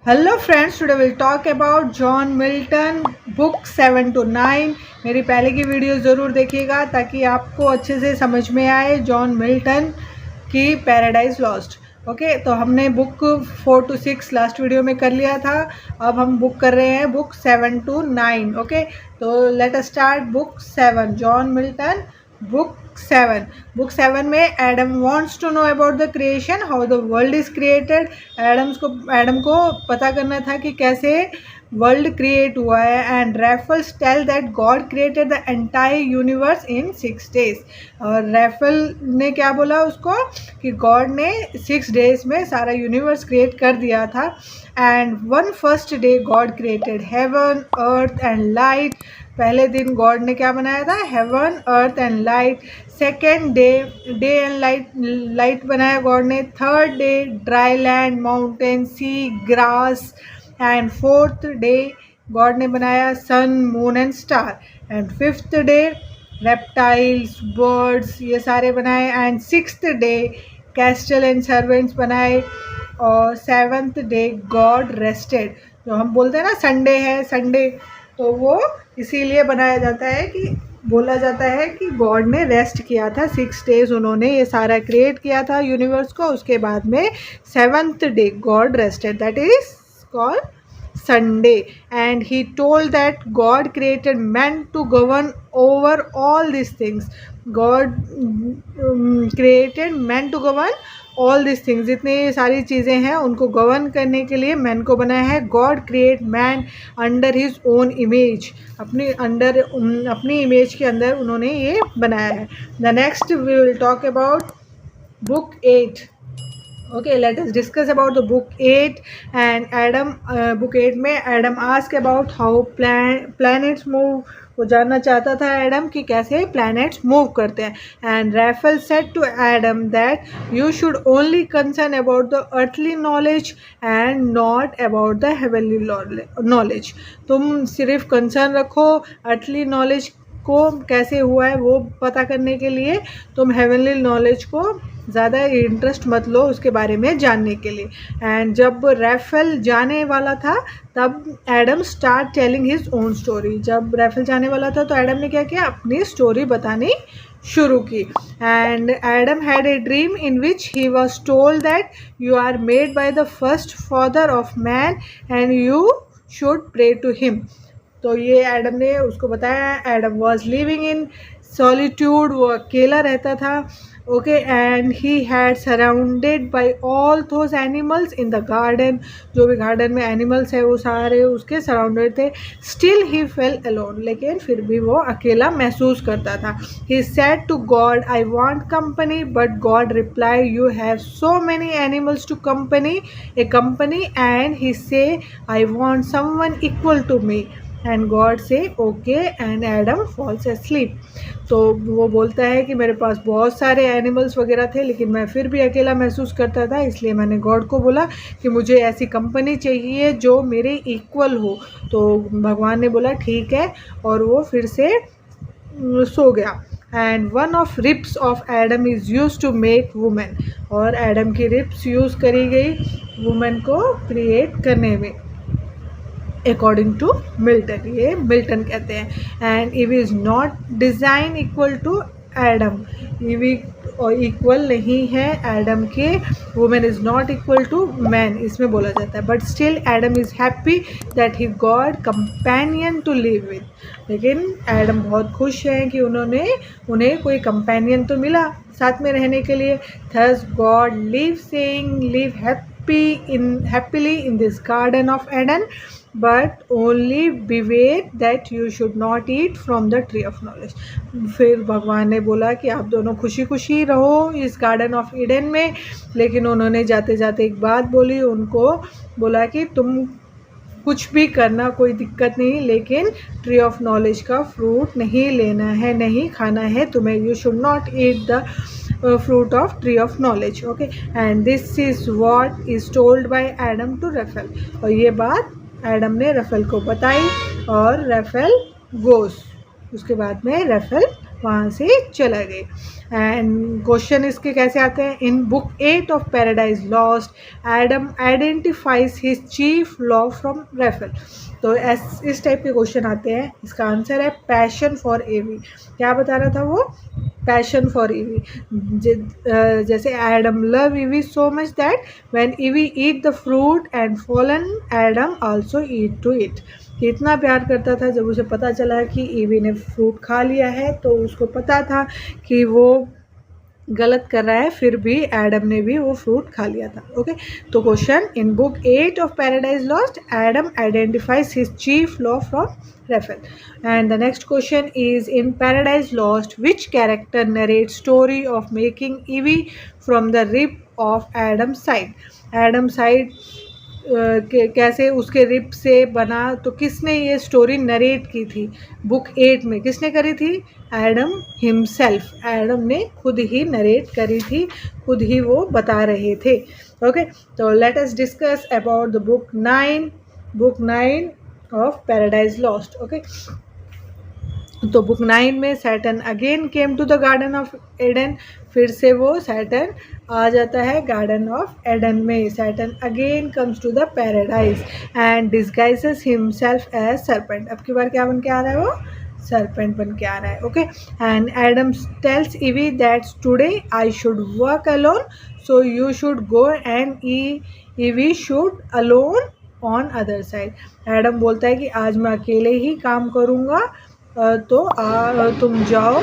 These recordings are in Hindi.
Hello friends, today will talk about John Milton book 7 to 9। मेरी पहले की वीडियो ज़रूर देखिएगा ताकि आपको अच्छे से समझ में आए जॉन मिल्टन की पैराडाइज लॉस्ट। ओके, तो हमने बुक 4 to 6 लास्ट वीडियो में कर लिया था। अब हम बुक कर रहे हैं बुक 7 to 9। ओके, तो let us start book 7, John Milton book 7। Book 7 में Adam wants to know about the creation, how the world is created. Adam को पता करना था कि कैसे वर्ल्ड क्रिएट हुआ है। And Raphael tell that God created the entire universe in 6 days। और रैफल ने क्या बोला उसको कि गॉड ने 6 days में सारा यूनिवर्स क्रिएट कर दिया था। And one first day God created heaven earth and light. पहले दिन गॉड ने क्या बनाया था? Heaven earth and light. Second day and light बनाया गॉड ने। Third day dry land, mountain, sea, grass. And fourth day God ने बनाया sun, moon and star. And fifth day reptiles, birds, ये सारे बनाए। And sixth day castle and servants बनाए। और सेवन्थ डे गॉड रेस्टेड। जो हम बोलते हैं ना संडे है संडे, तो वो इसीलिए बनाया जाता है कि बोला जाता है कि गॉड ने रेस्ट किया था। 6 days उन्होंने ये सारा क्रिएट किया था यूनिवर्स को। उसके बाद में 7th day God rested, that is called Sunday। And he told that God created man to govern over all these things। God created man to govern all these things। जितने सारी चीज़ें हैं उनको गवर्न करने के लिए मैन को बनाया है। God create man under his own image। अपनी इमेज के अंदर उन्होंने ये बनाया है। The next we will talk about book 8। Okay, let us discuss about the book 8 and Adam। book 8 में Adam ask about how planets move। वो जानना चाहता था एडम कि कैसे प्लैनेट्स मूव करते हैं। And Raphael said to Adam that you should only concern about the earthly knowledge and not about the heavenly knowledge. तुम सिर्फ कंसर्न रखो अर्थली नॉलेज को कैसे हुआ है वो पता करने के लिए, तुम हेवनली नॉलेज को ज़्यादा इंटरेस्ट मत लो उसके बारे में जानने के लिए। एंड जब रैफल जाने वाला था तब Adam start telling his own story. जब रैफल जाने वाला था तो एडम ने क्या किया? अपनी स्टोरी बतानी शुरू की। And Adam had a dream in which he was told that you are made by the first father of man and you should pray to him. तो ये एडम ने उसको बताया। Adam was living in solitude, वो अकेला रहता था। Okay, and he had surrounded by all those animals in the garden. जो भी गार्डन में एनिमल्स है वो सारे उसके सराउंडेड थे। स्टिल ही फेल अलोन, लेकिन फिर भी वो अकेला महसूस करता था। He said to God I want company, but God reply you have so many animals to company and he say I want someone equal to me. And God say okay and Adam falls asleep। तो वो बोलता है कि मेरे पास बहुत सारे एनिमल्स वगैरह थे लेकिन मैं फिर भी अकेला महसूस करता था, इसलिए मैंने गॉड को बोला कि मुझे ऐसी कंपनी चाहिए जो मेरे इक्वल हो। तो भगवान ने बोला ठीक है, और वो फिर से सो गया। And one of ribs of Adam is use to make women. और एडम की रिप्स यूज़ करी गई वुमेन को क्रिएट करने में, अकॉर्डिंग टू मिल्टन। ये मिल्टन कहते हैं। And Eve is not design equal to Adam. Eve इक्वल नहीं है एडम के। Women is not equal to man, इसमें बोला जाता है। But still Adam is happy that he got companion to live with. लेकिन एडम बहुत खुश हैं कि उन्हें कोई कंपेनियन तो मिला साथ में रहने के लिए। Thus God live saying live happily in this garden of Eden, but only beware that you should not eat from the tree of knowledge। फिर भगवान ने बोला कि आप दोनों खुशी खुशी रहो इस गार्डन ऑफ ईडन में, लेकिन उन्होंने जाते जाते एक बात बोली। उनको बोला कि तुम कुछ भी करना, कोई दिक्कत नहीं, लेकिन ट्री ऑफ नॉलेज का फ्रूट नहीं लेना है, नहीं खाना है तुम्हें। You should not eat the fruit of tree of knowledge। okay, and this is what is told by Adam to Raphael। और ये बात एडम ने रफेल को बताई और रफेल गोस। उसके बाद में रफेल वहाँ से चला गए। एंड क्वेश्चन इसके कैसे आते हैं, in book 8 of paradise lost Adam identifies his chief law from Raphael. तो इस टाइप के क्वेश्चन आते हैं। इसका आंसर है पैशन फॉर ईवी। क्या बता रहा था वो, पैशन फॉर ईवी। जैसे Adam love Eve so much that when Eve eat the fruit and fallen Adam also eat too it. इतना प्यार करता था, जब उसे पता चला कि ईवी ने फ्रूट खा लिया है तो उसको पता था कि वो गलत कर रहा है, फिर भी एडम ने भी वो फ्रूट खा लिया था। ओके, तो question, in book 8 of paradise lost Adam identifies his chief law from Raphael. And the next question is, in paradise lost which character narrate story of making Eve from the rib of Adam side. Adam side कैसे उसके रिप से बना, तो किसने ये स्टोरी नरेट की थी बुक 8 में, किसने करी थी, एडम हिमसेल्फ। एडम ने खुद ही नरेट करी थी, खुद ही वो बता रहे थे। ओके, तो let us discuss about the book 9 of paradise Lost. Okay, तो बुक 9 में Satan again came to the garden of Eden. फिर से वो सैटर्न आ जाता है गार्डन ऑफ एडन में। Satan again comes to the paradise and disguises himself as serpent. अब की बार क्या बन के आ रहा है वो, सर्पेंट बन के आ रहा है। Okay, and Adam tells Eve that today I should work alone so you should go and Eve should alone on other side. Adam बोलता है कि आज मैं अकेले ही काम करूँगा, तो तुम जाओ,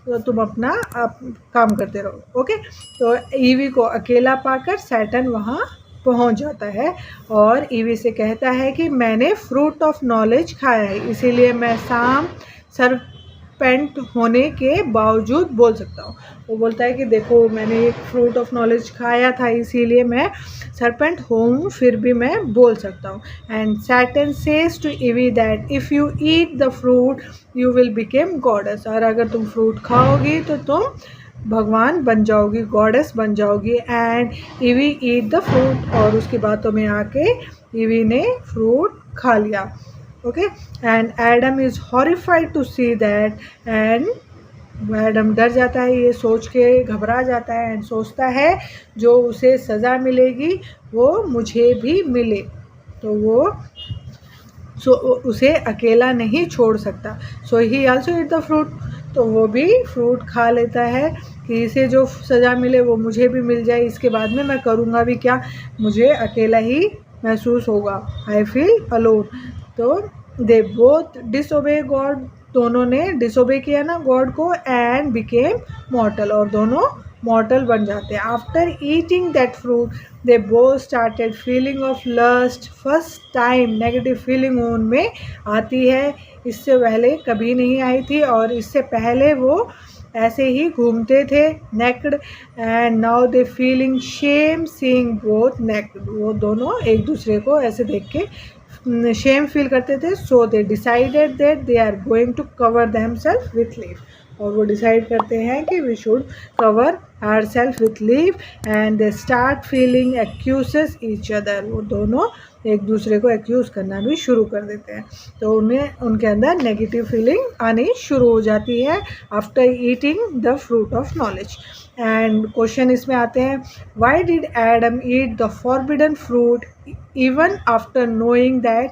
तो तुम अपना काम करते रहो। ओके, तो ईवी को अकेला पाकर सैटर्न वहाँ पहुँच जाता है और ईवी से कहता है कि मैंने फ्रूट ऑफ नॉलेज खाया है, इसीलिए मैं शाम सरपेंट होने के बावजूद बोल सकता हूँ। वो बोलता है कि देखो मैंने एक फ्रूट ऑफ नॉलेज खाया था, इसीलिए मैं सरपेंट हूँ, फिर भी मैं बोल सकता हूँ। And Satan says to Eve that if you eat the fruit you will became goddess. और अगर तुम फ्रूट खाओगी तो तुम भगवान बन जाओगी, गॉडेस बन जाओगी। And EV eat the fruit, और उसकी बातों में आके ईवी ने फ्रूट खा लिया। Okay, and Adam is horrified to see that, and Adam डर जाता है, ये सोच के घबरा जाता है एंड सोचता है जो उसे सज़ा मिलेगी वो मुझे भी मिले, तो वो उसे अकेला नहीं छोड़ सकता। So he also eat the fruit, तो वो भी फ्रूट खा लेता है कि इसे जो सज़ा मिले वो मुझे भी मिल जाए, इसके बाद में मैं करूँगा भी क्या, मुझे अकेला ही महसूस होगा, आई फील अलोन। तो दे बोथ डिसोबे गॉड, दोनों ने डिसोबे किया ना गॉड को, एंड बिकेम मॉर्टल, और दोनों मॉर्टल बन जाते हैं। After eating that fruit they both started feeling of lust. First time negative feeling उनमें आती है, इससे पहले कभी नहीं आई थी, और इससे पहले वो ऐसे ही घूमते थे naked, and now they feeling shame seeing both naked. वो दोनों एक दूसरे को ऐसे देख के शेम फील करते थे। So they decided that they are going to cover themselves with leaf, और वो डिसाइड करते हैं कि we should cover our self with leaf, and they start feeling accuses each other. वो दोनों एक दूसरे को एक्यूज़ करना भी शुरू कर देते हैं, तो उन्हें उनके अंदर नेगेटिव फीलिंग आनी शुरू हो जाती है after eating the fruit of knowledge. And question इसमें आते हैं, why did Adam eat the forbidden fruit even after knowing that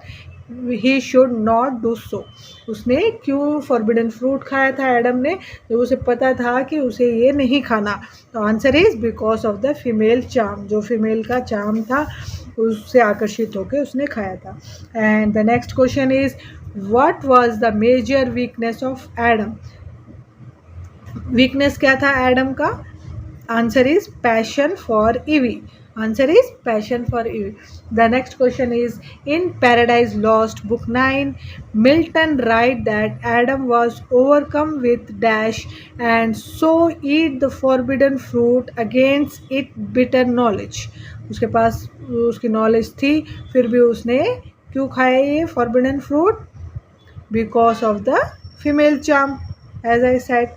he should not do so. उसने क्यों फॉरबिडन फ्रूट खाया था एडम ने, जब उसे पता था कि उसे ये नहीं खाना। तो answer is because of the female charm, जो फीमेल का चार्म था उससे आकर्षित होकर उसने खाया था। And the next question is, what was the major weakness of Adam. Weakness क्या था एडम का, answer is passion for Eve. Answer is passion for Eve. The next question is, in Paradise Lost, Book 9, Milton write that Adam was overcome with dash and so eat the forbidden fruit against its bitter knowledge. उसके पास उसकी knowledge थी, फिर भी उसने क्यों खाया ये forbidden fruit? Because of the female charm, as I said.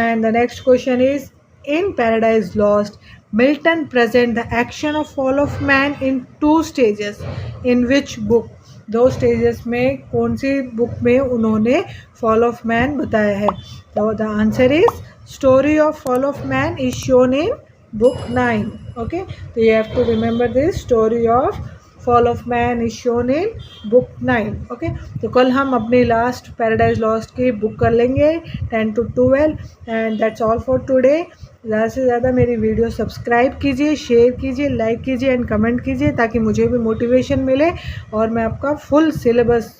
And the next question is, in Paradise Lost, Milton present the action of fall of man in 2 stages. In which book? दो स्टेजेस में कौन सी बुक में उन्होंने फॉल ऑफ मैन बताया है। तो the answer is story of fall of man is shown in book 9। Okay, तो you have to remember this, story of fall of man is shown in book 9। Okay, तो कल हम अपनी लास्ट पैराडाइज लॉस्ट की बुक कर लेंगे 10 to 12। And that's all for today. ज़्यादा से ज़्यादा मेरी वीडियो सब्सक्राइब कीजिए, शेयर कीजिए, लाइक कीजिए एंड कमेंट कीजिए, ताकि मुझे भी मोटिवेशन मिले और मैं आपका फुल सिलेबस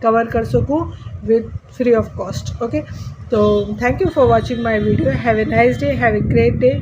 कवर कर सकूँ with free of cost. Okay, तो thank you for watching my video. Have a nice day, have a great day.